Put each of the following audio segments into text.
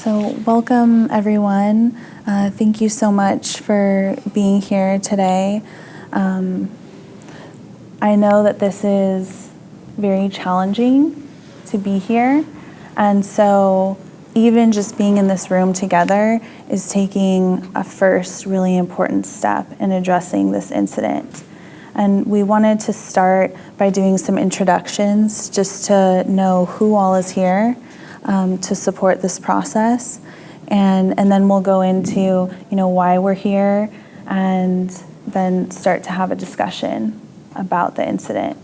So welcome everyone. Thank you so much for being here today. I know that this is very challenging to be here, and so even just being in this room together is taking a first really important step in addressing this incident. And we wanted to start by doing some introductions just to know who all is here to support this process. And then we'll go into why we're here and then start to have a discussion about the incident.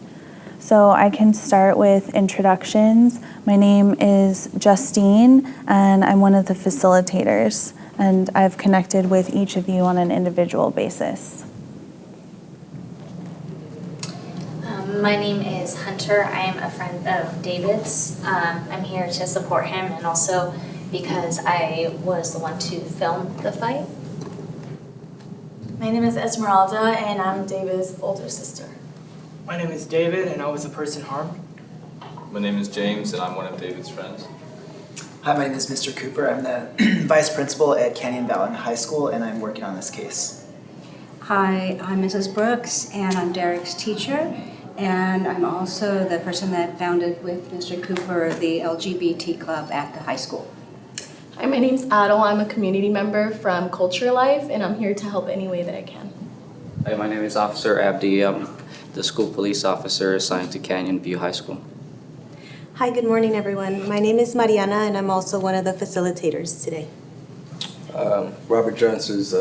So I can start with introductions. My name is Justine, and I'm one of the facilitators, and I've connected with each of you on an individual basis. My name is Hunter. I am a friend of David's. I'm here to support him, and also because I was the one to film the fight. My name is Esmeralda, and I'm David's older sister. My name is David, and I was the person harmed. My name is James, and I'm one of David's friends. Hi, my name is Mr. Cooper. I'm the vice principal at Canyon Valley High School, and I'm working on this case. Hi, I'm Mrs. Brooks, and I'm Derek's teacher, and I'm also the person that founded with Mr. Cooper the LGBT club at the high school. Hi, my name's Otto. I'm a community member from Culture Life, and I'm here to help any way that I can. Hi, my name is Officer Abdi. I'm the school police officer assigned to Canyon View High School. Hi, good morning, everyone. My name is Mariana, and I'm also one of the facilitators today. Robert Johnson is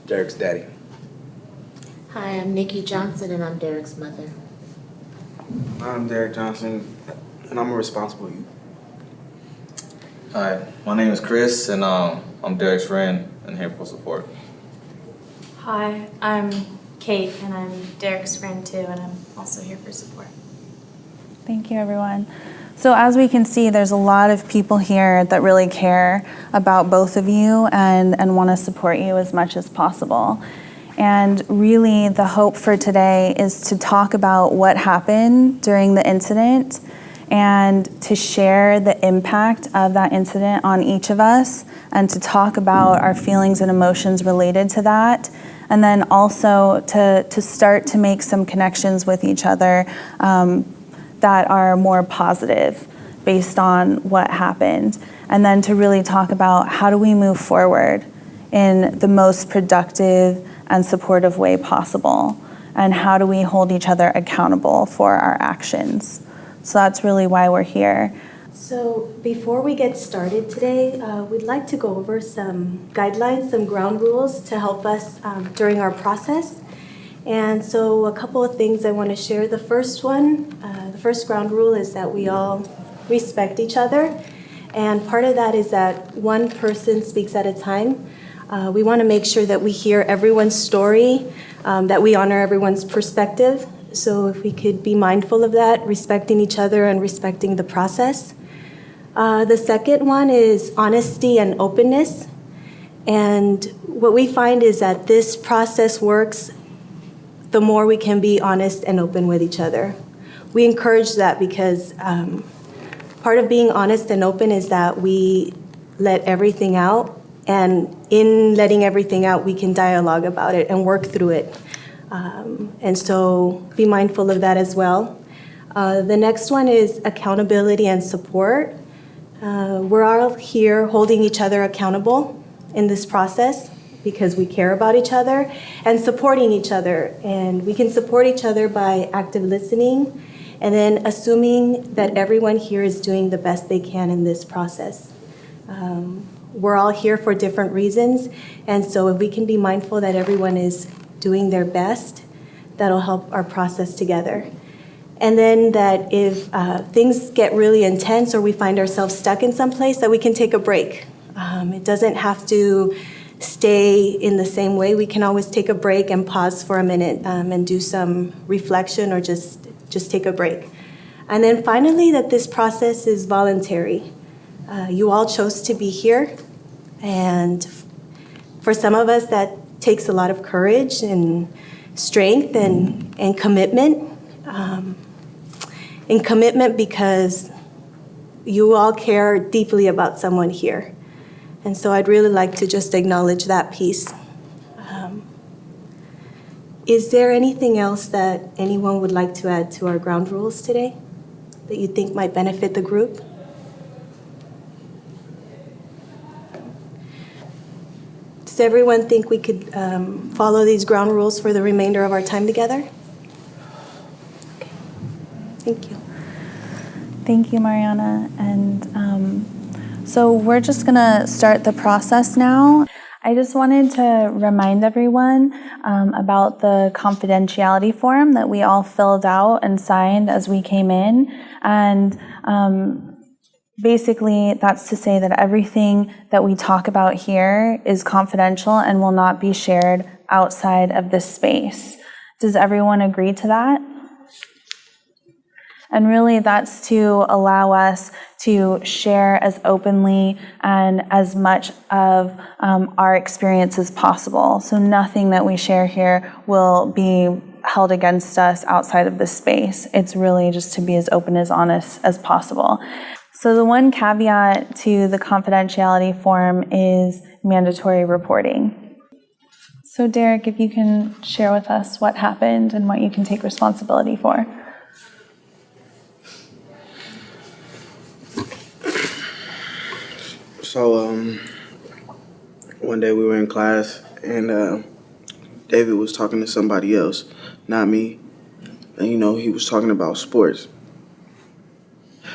Derek's daddy. Hi, I'm Nikki Johnson, and I'm Derek's mother. I'm Derek Johnson, and I'm a responsible youth. Hi, my name is Chris, and I'm Derek's friend and here for support. Hi, I'm Kate, and I'm Derek's friend too, and I'm also here for support. Thank you, everyone. So as we can see, there's a lot of people here that really care about both of you and want to support you as much as possible. And really, the hope for today is to talk about what happened during the incident and to share the impact of that incident on each of us and to talk about our feelings and emotions related to that. And then also to start to make some connections with each other that are more positive based on what happened. And then to really talk about how do we move forward in the most productive and supportive way possible, and how do we hold each other accountable for our actions. So that's really why we're here. So before we get started today, we'd like to go over some guidelines, some ground rules to help us during our process. And so a couple of things I want to share. The first ground rule is that we all respect each other. And part of that is that one person speaks at a time. We want to make sure that we hear everyone's story, that we honor everyone's perspective. So if we could be mindful of that, respecting each other and respecting the process. The second one is honesty and openness. And what we find is that this process works the more we can be honest and open with each other. We encourage that because part of being honest and open is that we let everything out, and in letting everything out, we can dialogue about it and work through it. And so be mindful of that as well. The next one is accountability and support. We're all here holding each other accountable in this process because we care about each other and supporting each other. And we can support each other by active listening and then assuming that everyone here is doing the best they can in this process. We're all here for different reasons, and so if we can be mindful that everyone is doing their best, that'll help our process together. And then that if things get really intense or we find ourselves stuck in some place, that we can take a break. It doesn't have to stay in the same way. We can always take a break and pause for a minute and do some reflection or just take a break. And then finally, that this process is voluntary. You all chose to be here, and for some of us that takes a lot of courage and strength and commitment. And commitment because you all care deeply about someone here. And so I'd really like to just acknowledge that piece. Is there anything else that anyone would like to add to our ground rules today that you think might benefit the group? Does everyone think we could follow these ground rules for the remainder of our time together? Okay. Thank you. Thank you, Mariana. And so we're just going to start the process now. I just wanted to remind everyone about the confidentiality form that we all filled out and signed as we came in. And basically, that's to say that everything that we talk about here is confidential and will not be shared outside of this space. Does everyone agree to that? And really, that's to allow us to share as openly and as much of our experience as possible. So nothing that we share here will be held against us outside of this space. It's really just to be as open, as honest as possible. So the one caveat to the confidentiality form is mandatory reporting. So Derek, if you can share with us what happened and what you can take responsibility for. So, one day we were in class, and David was talking to somebody else, not me. And, he was talking about sports.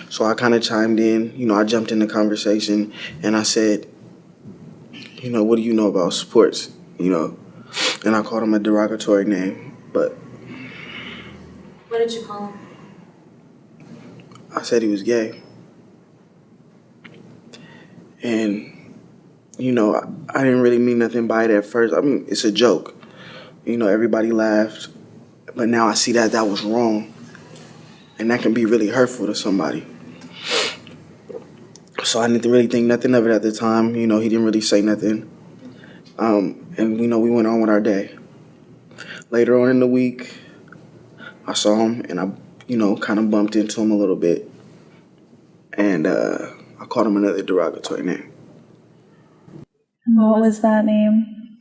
So I kind of chimed in, I jumped in the conversation, and I said, what do you know about sports, And I called him a derogatory name, but... What did you call him? I said he was gay. And, I didn't really mean nothing by it at first. I mean, it's a joke. Everybody laughed. But now I see that that was wrong. And that can be really hurtful to somebody. So I didn't really think nothing of it at the time. He didn't really say nothing. And, we went on with our day. Later on in the week, I saw him and I, kind of bumped into him a little bit. And I called him another derogatory name. What was that name?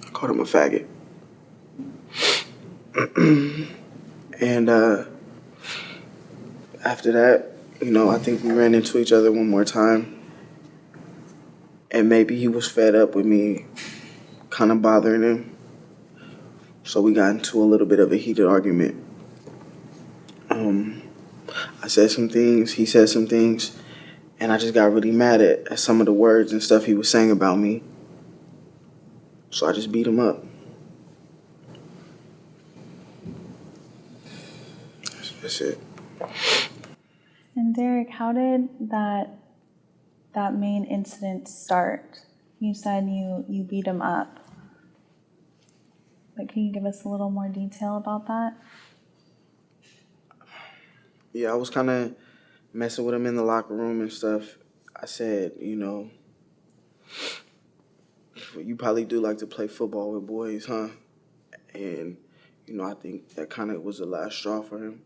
I called him a faggot. And after that, I think we ran into each other one more time. And maybe he was fed up with me kind of bothering him. So we got into a little bit of a heated argument. I said some things, he said some things, and I just got really mad at some of the words and stuff he was saying about me. So I just beat him up. That's it. And Derek, how did that main incident start? You said you beat him up. But can you give us a little more detail about that? Yeah, I was kind of messing with him in the locker room and stuff. I said, you probably do like to play football with boys, huh? And, I think that kind of was the last straw for him.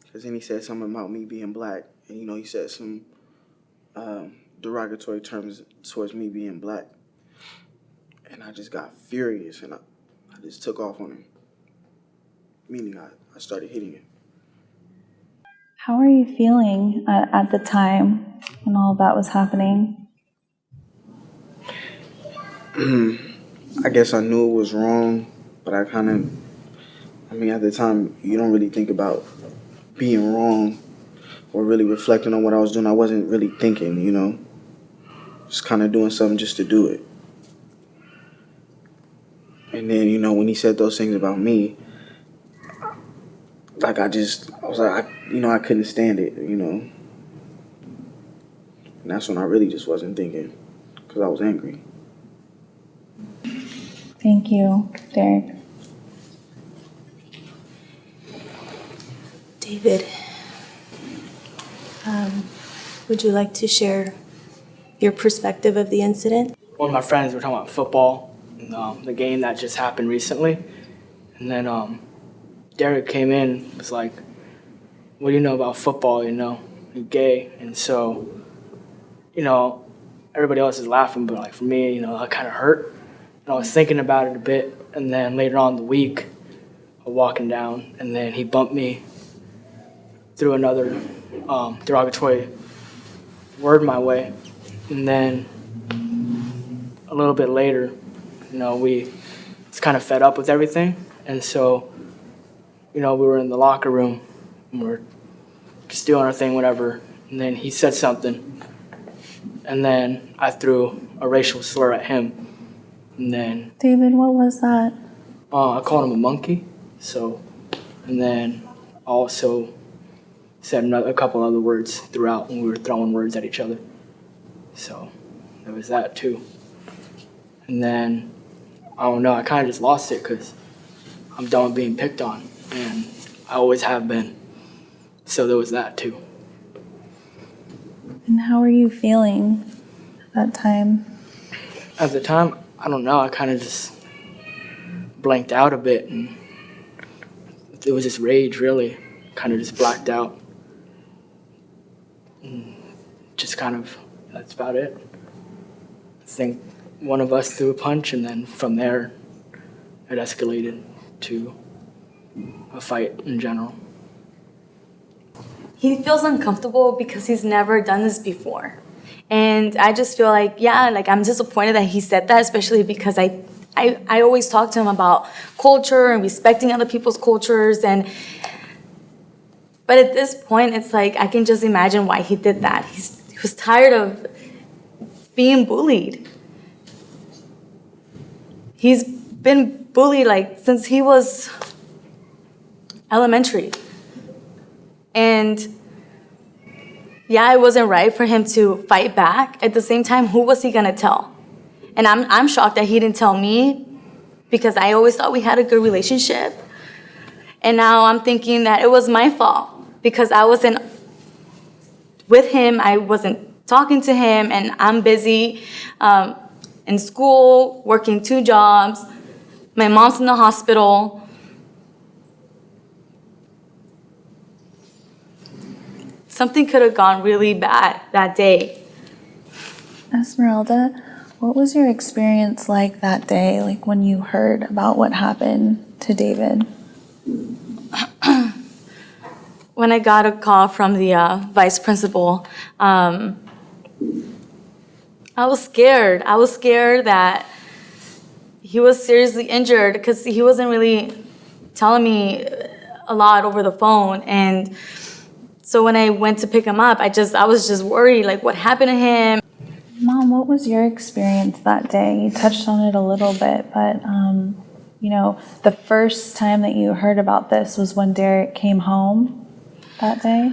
Because then he said something about me being black. And, he said some derogatory terms towards me being black. And I just got furious and I just took off on him. Meaning I started hitting him. How are you feeling at the time when all of that was happening? I guess I knew it was wrong, but at the time, you don't really think about being wrong or really reflecting on what I was doing. I wasn't really thinking, just kind of doing something just to do it. And then, when he said those things about me, I couldn't stand it, And that's when I really just wasn't thinking, because I was angry. Thank you, Derek. David, would you like to share your perspective of the incident? One of my friends were talking about football, the game that just happened recently. And then Derek came in, was like, what do you know about football, gay. And so, everybody else is laughing, but like for me, I kind of hurt. And I was thinking about it a bit, and then later on in the week, I was walking down, and then he bumped me threw another derogatory word my way. And then a little bit later, we was kind of fed up with everything. And so, we were in the locker room and we're just doing our thing, whatever. And then he said something. And then I threw a racial slur at him. And then David, what was that? I called him a monkey. And then also said a couple other words throughout when we were throwing words at each other. So there was that too. And then, I don't know, I kind of just lost it because I'm done with being picked on. And I always have been. So there was that too. And how were you feeling at that time? At the time, I don't know, I kind of just blanked out a bit. And it was just rage, really. Kind of just blacked out. And just kind of, that's about it. I think one of us threw a punch, and then from there, it escalated to a fight in general. He feels uncomfortable because he's never done this before. And I just feel like, I'm disappointed that he said that, especially because I always talk to him about culture and respecting other people's cultures. But at this point, it's like, I can just imagine why he did that. He was tired of being bullied. He's been bullied since he was elementary. And it wasn't right for him to fight back. At the same time, who was he gonna tell? And I'm shocked that he didn't tell me, because I always thought we had a good relationship. And now I'm thinking that it was my fault because I wasn't with him, I wasn't talking to him, and I'm busy in school, working 2 jobs. My mom's in the hospital. Something could have gone really bad that day. Esmeralda, what was your experience like that day, when you heard about what happened to David? When I got a call from the vice principal, I was scared. I was scared that he was seriously injured because he wasn't really telling me a lot over the phone. And so when I went to pick him up, I was just worried, what happened to him? Mom, what was your experience that day? You touched on it a little bit, but the first time that you heard about this was when Derek came home that day?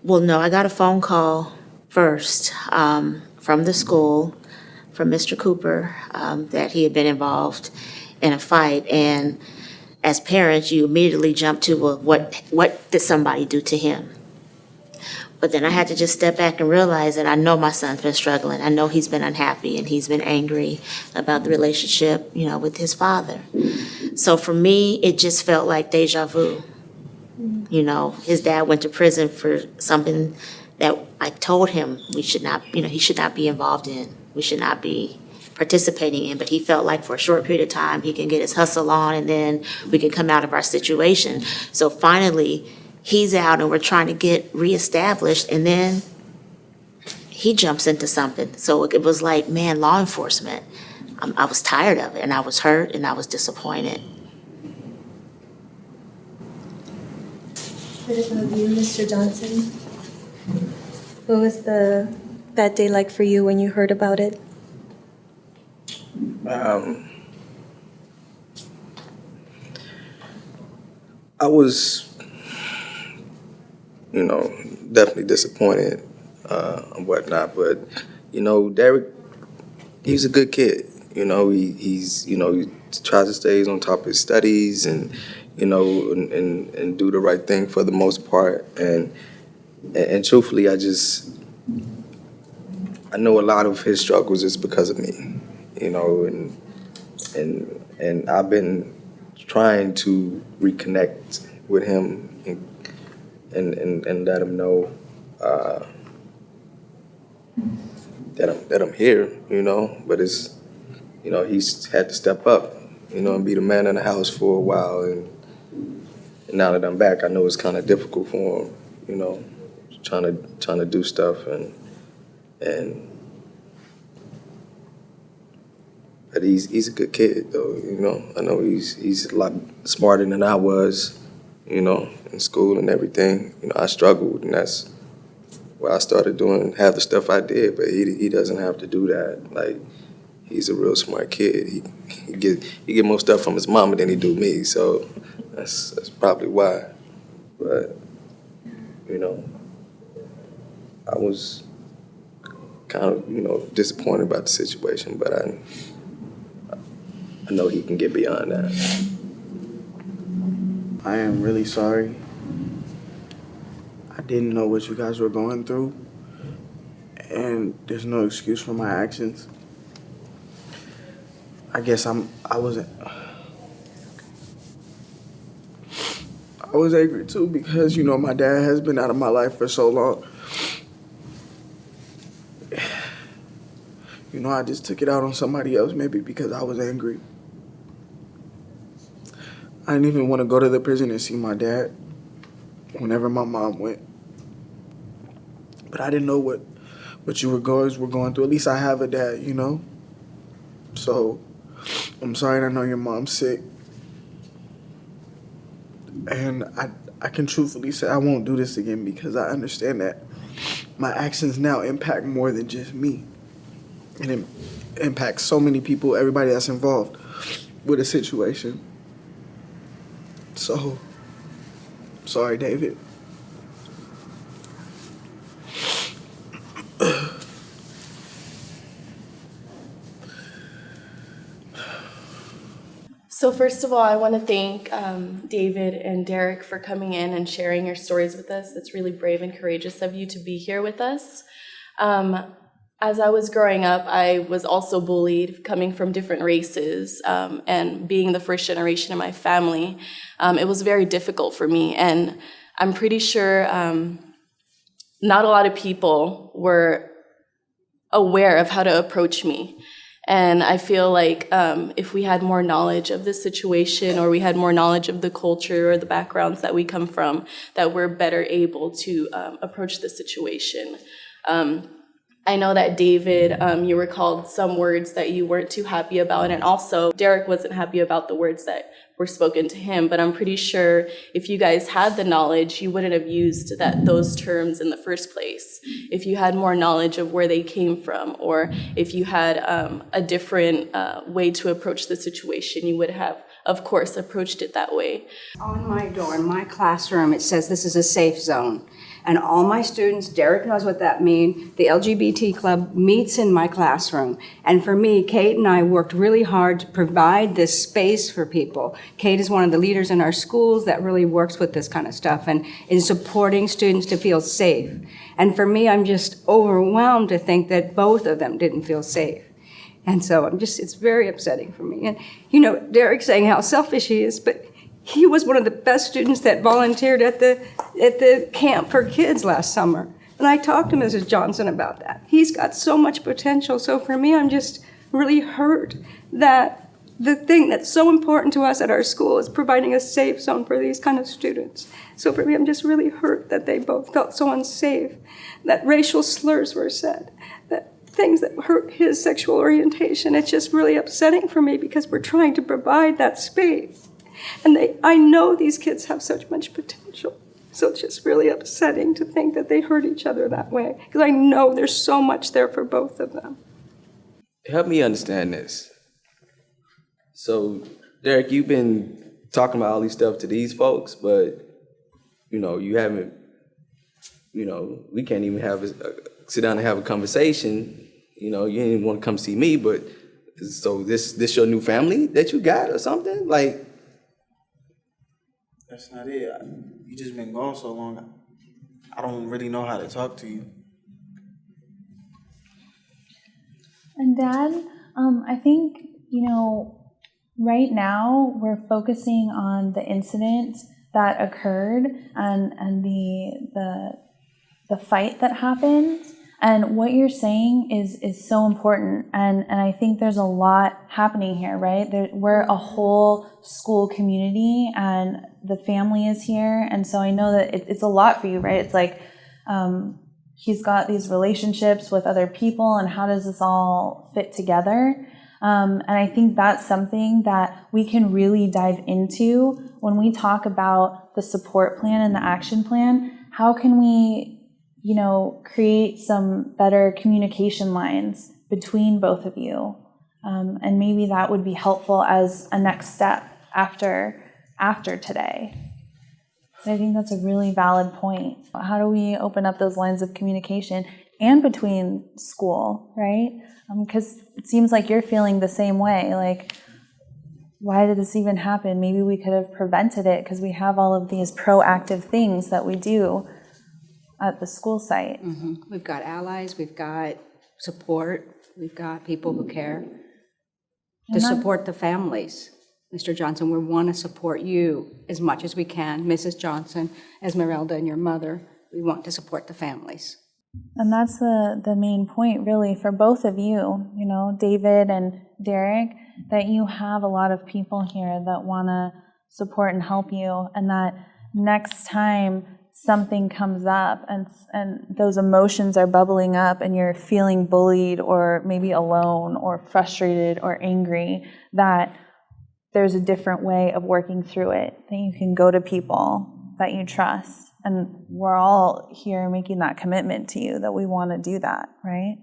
Well, no, I got a phone call first from the school, from Mr. Cooper, that he had been involved in a fight. And as parents, you immediately jump to, well, what did somebody do to him? But then I had to just step back and realize that I know my son's been struggling. I know he's been unhappy and he's been angry about the relationship, with his father. So for me, it just felt like deja vu. His dad went to prison for something that I told him we should not, he should not be involved in. We should not be participating in. But he felt like for a short period of time, he can get his hustle on and then we can come out of our situation. So finally, he's out and we're trying to get reestablished, and then he jumps into something. So it was like, man, law enforcement. I was tired of it, and I was hurt, and I was disappointed. What about you, Mr. Johnson? What was that day like for you when you heard about it? I was, definitely disappointed and whatnot. But, Derek, he's a good kid. He tries to stay on top of his studies and, and do the right thing for the most part. And truthfully, I know a lot of his struggles is because of me, and I've been trying to reconnect with him and let him know that I'm here, you know. But it's, you know, he's had to step up, you know, and be the man in the house for a while. And now that I'm back, I know it's kind of difficult for him, you know, trying to do stuff and. But he's a good kid though, you know. I know he's a lot smarter than I was, you know, in school and everything. You know, I struggled, and that's why I started doing half the stuff I did. But he doesn't have to do that. Like, he's a real smart kid. He get more stuff from his mama than he do me. So that's probably why. But you know, I was kind of, you know, disappointed about the situation, but I know he can get beyond that. I am really sorry. I didn't know what you guys were going through, and there's no excuse for my actions. I guess I was angry too because, you know, my dad has been out of my life for so long. You know, I just took it out on somebody else maybe because I was angry. I didn't even want to go to the prison and see my dad whenever my mom went. But I didn't know what you guys were going through. At least I have a dad, you know? So I'm sorry, and I know your mom's sick. And I can truthfully say I won't do this again because I understand that my actions now impact more than just me. And it impacts so many people, everybody that's involved with a situation. So, sorry, David. So first of all, I want to thank David and Derek for coming in and sharing your stories with us. It's really brave and courageous of you to be here with us. As I was growing up, I was also bullied, coming from different races, and being the first generation in my family. It was very difficult for me, and I'm pretty sure not a lot of people were aware of how to approach me. And I feel like if we had more knowledge of the situation, or we had more knowledge of the culture or the backgrounds that we come from, that we're better able to approach the situation. I know that David, you recalled some words that you weren't too happy about, and also Derek wasn't happy about the words that were spoken to him, but I'm pretty sure if you guys had the knowledge, you wouldn't have used those terms in the first place. If you had more knowledge of where they came from, or if you had a different way to approach the situation, you would have, of course, approached it that way. On my door, in my classroom, it says this is a safe zone. And all my students, Derek knows what that means, the LGBT club meets in my classroom. And for me, Kate and I worked really hard to provide this space for people. Kate is one of the leaders in our schools that really works with this kind of stuff and in supporting students to feel safe. And for me, I'm just overwhelmed to think that both of them didn't feel safe. And so it's very upsetting for me. And, you know, Derek's saying how selfish he is, but he was one of the best students that volunteered at the camp for kids last summer. And I talked to Mrs. Johnson about that. He's got so much potential. So for me, I'm just really hurt that the thing that's so important to us at our school is providing a safe zone for these kind of students. So for me, I'm just really hurt that they both felt so unsafe, that racial slurs were said, that things that hurt his sexual orientation. It's just really upsetting for me because we're trying to provide that space. And I know these kids have such much potential. So it's just really upsetting to think that they hurt each other that way. Because I know there's so much there for both of them. Help me understand this. So, Derek, you've been talking about all these stuff to these folks, but, you know, you haven't, you know, we can't even sit down and have a conversation. You know, you didn't want to come see me, but so this your new family that you got or something? Like, That's not it. You just been gone so long. I don't really know how to talk to you. And Dad, I think, you know, right now we're focusing on the incident that occurred and the the fight that happened. And what you're saying is so important. And I think there's a lot happening here, right? We're a whole school community, and the family is here. And so I know that it's a lot for you, right? It's like he's got these relationships with other people, and how does this all fit together? And I think that's something that we can really dive into when we talk about the support plan and the action plan. How can we, create some better communication lines between both of you? And maybe that would be helpful as a next step after today. I think that's a really valid point. How do we open up those lines of communication and between school, right? Because it seems like you're feeling the same way. Like, why did this even happen? Maybe we could have prevented it because we have all of these proactive things that we do at the school site. Mm-hmm. We've got allies, we've got support, we've got people who care to support the families. Mr. Johnson, we want to support you as much as we can. Mrs. Johnson, Esmeralda, and your mother, we want to support the families. And that's the main point, really, for both of you, David and Derek, that you have a lot of people here that want to support and help you, and that next time something comes up and those emotions are bubbling up and you're feeling bullied or maybe alone or frustrated or angry, that there's a different way of working through it, that you can go to people that you trust. And we're all here making that commitment to you that we want to do that, right?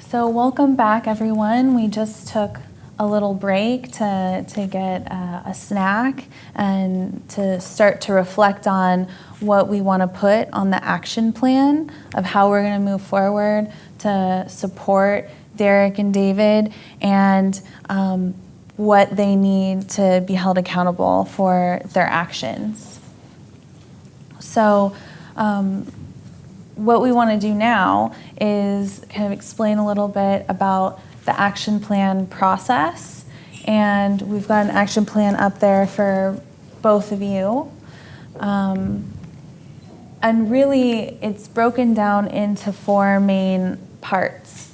So welcome back, everyone. We just took a little break to get a snack and to start to reflect on what we want to put on the action plan of how we're going to move forward to support Derek and David, and what they need to be held accountable for their actions. So what we want to do now is kind of explain a little bit about the action plan process. And we've got an action plan up there for both of you. And really, it's broken down into 4 main parts.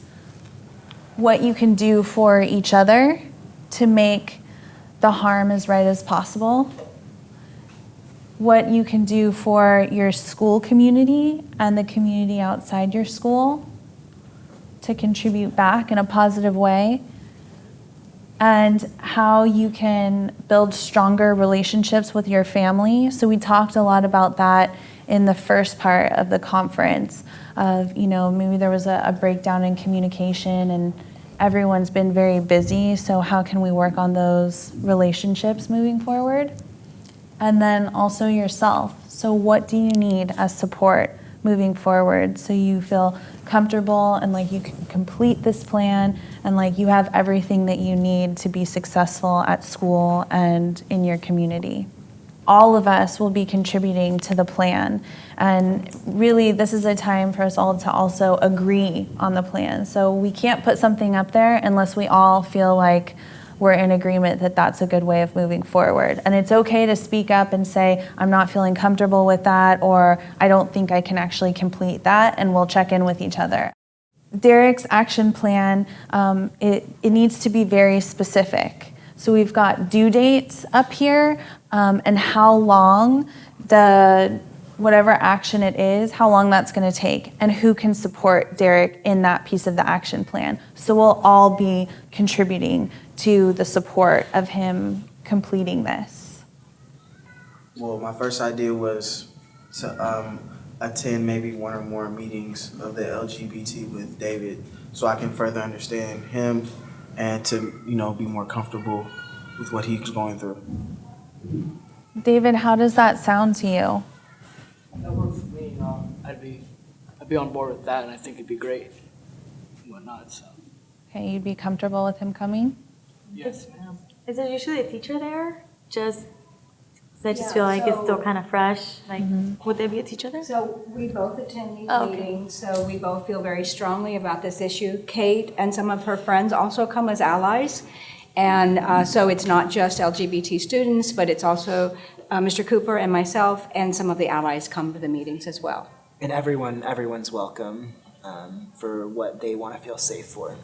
What you can do for each other to make the harm as right as possible. What you can do for your school community and the community outside your school to contribute back in a positive way, and how you can build stronger relationships with your family. So we talked a lot about that in the first part of the conference of, maybe there was a breakdown in communication and everyone's been very busy, so how can we work on those relationships moving forward? And then also yourself. So what do you need as support moving forward so you feel comfortable and like you can complete this plan and like you have everything that you need to be successful at school and in your community? All of us will be contributing to the plan. And really, this is a time for us all to also agree on the plan. So we can't put something up there unless we all feel like we're in agreement that that's a good way of moving forward. And it's okay to speak up and say, I'm not feeling comfortable with that, or I don't think I can actually complete that, and we'll check in with each other. Derek's action plan, it needs to be very specific. So we've got due dates up here, and how long whatever action it is, how long that's going to take, and who can support Derek in that piece of the action plan. So we'll all be contributing to the support of him completing this. Well, my first idea was to attend maybe one or more meetings of the LGBT with David so I can further understand him and to, be more comfortable with what he's going through. David, how does that sound to you? That worked for me. I'd be on board with that, and I think it'd be great and whatnot. So. Okay, you'd be comfortable with him coming? Yes, ma'am. Is there usually a teacher there? Just I just feel like it's still kind of fresh. Like, would they be at each other? So we both attend these Oh, okay. meetings, so we both feel very strongly about this issue. Kate and some of her friends also come as allies. And so it's not just LGBT students, but it's also Mr. Cooper and myself, and some of the allies come to the meetings as well. And everyone's welcome for what they want to feel safe for.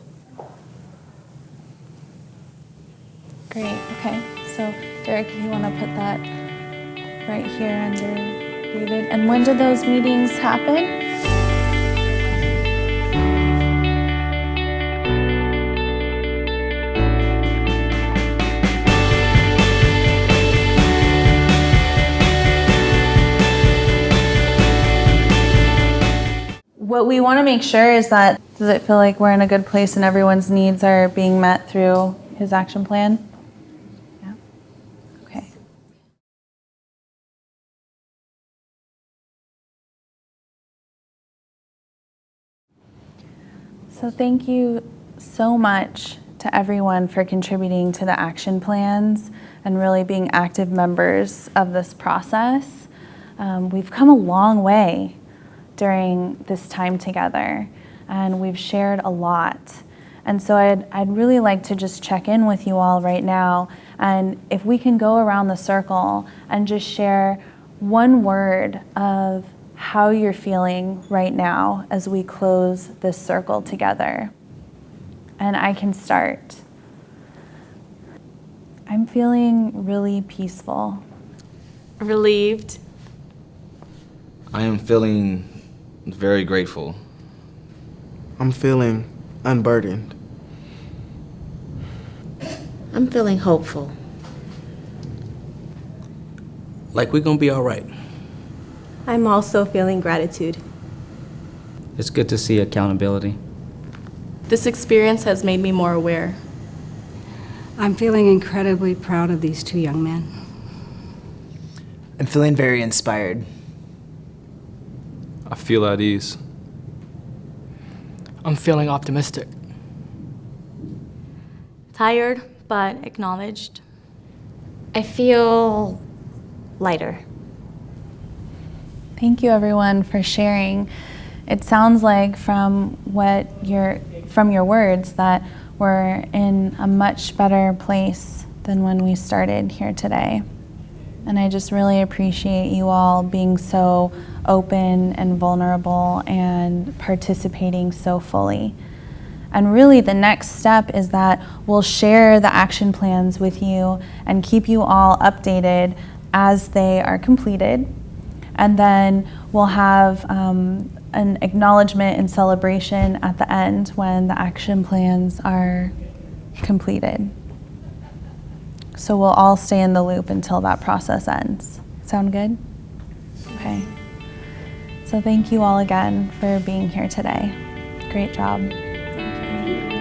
Great, okay. So Derek, if you want to put that right here under David. And when did those meetings happen? What we want to make sure is that, does it feel like we're in a good place and everyone's needs are being met through his action plan? Yeah. Okay. So thank you so much to everyone for contributing to the action plans and really being active members of this process. We've come a long way during this time together, and we've shared a lot. And so I'd really like to just check in with you all right now, and if we can go around the circle and just share one word of how you're feeling right now as we close this circle together. And I can start. I'm feeling really peaceful. Relieved. I am feeling very grateful. I'm feeling unburdened. I'm feeling hopeful. Like we're gonna be all right. I'm also feeling gratitude. It's good to see accountability. This experience has made me more aware. I'm feeling incredibly proud of these two young men. I'm feeling very inspired. I feel at ease. I'm feeling optimistic. Tired, but acknowledged. I feel lighter. Thank you everyone for sharing. It sounds like from your words that we're in a much better place than when we started here today. And I just really appreciate you all being so open and vulnerable and participating so fully. And really the next step is that we'll share the action plans with you and keep you all updated as they are completed. And then we'll have an acknowledgement and celebration at the end when the action plans are completed. So we'll all stay in the loop until that process ends. Sound good? Okay. So thank you all again for being here today. Great job. Thank you.